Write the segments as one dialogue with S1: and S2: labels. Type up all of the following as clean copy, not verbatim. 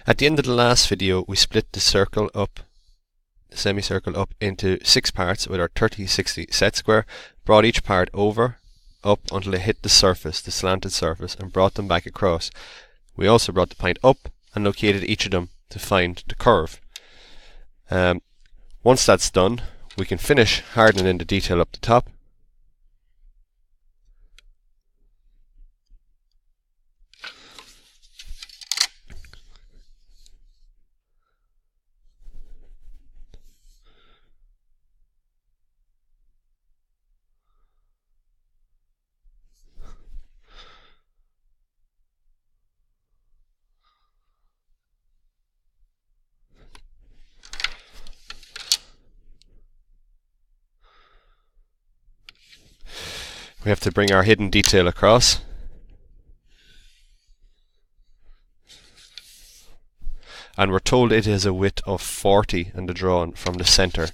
S1: At the end of the last video, we split the semicircle up into 6 parts with our 30-60 set square, brought each part up until it hit the surface, the slanted surface, and brought them back across. We also brought the point up and located each of them to find the curve. Once that's done, we can finish hardening in the detail up the top. We have to bring our hidden detail across. And we're told it is a width of 40 in the drawing from the center.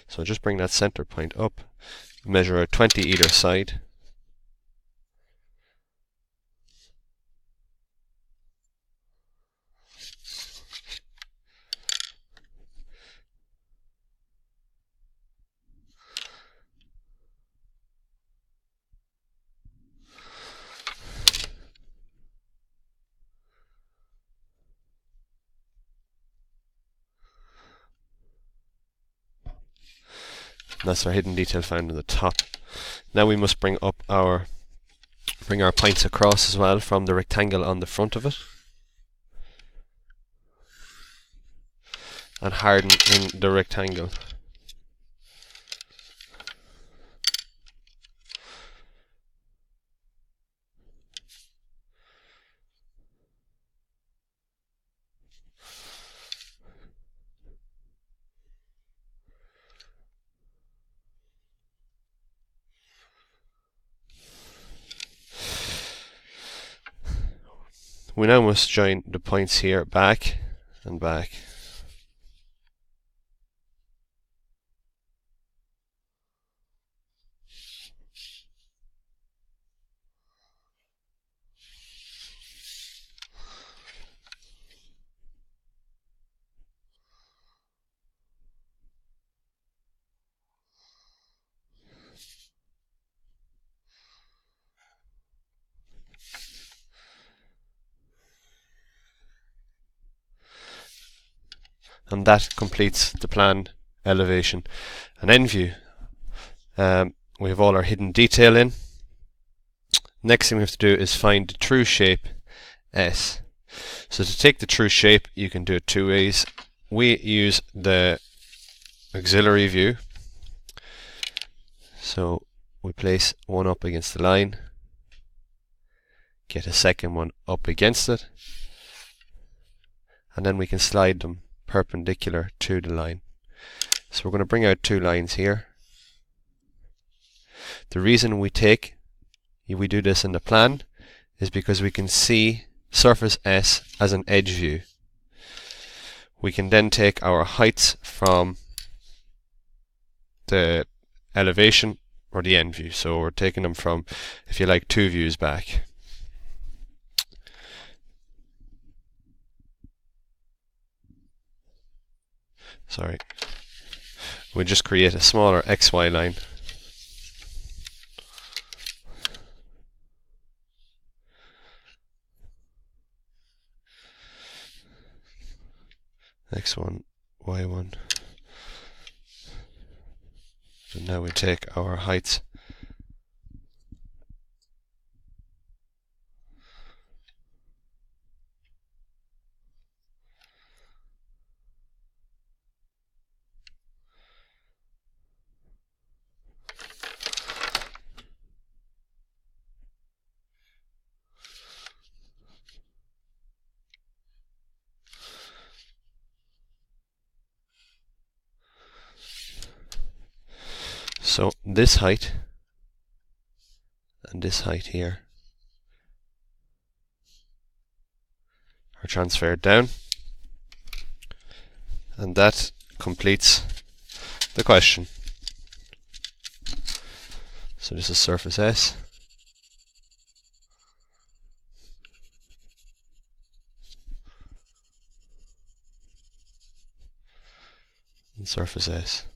S1: So just bring that center point up, measure out 20 either side. That's our hidden detail found on the top. Now we must bring our points across as well from the rectangle on the front of it, and harden in the rectangle. We now must join the points here back and back. And that completes the plan, elevation, and end view. We have all our hidden detail in. Next thing we have to do is find the true shape S. So to take the true shape, you can do it two ways. We use the auxiliary view. So we place one up against the line, get a second one up against it, and then we can slide them perpendicular to the line. So we're going to bring out two lines here. The reason we do this in the plan is because we can see surface S as an edge view. We can then take our heights from the elevation or the end view. So we're taking them from, if you like, two views back. Sorry. We just create a smaller XY line. X1, Y1. And now we take our heights. So this height and this height here are transferred down, and that completes the question. So this is surface S. and surface S.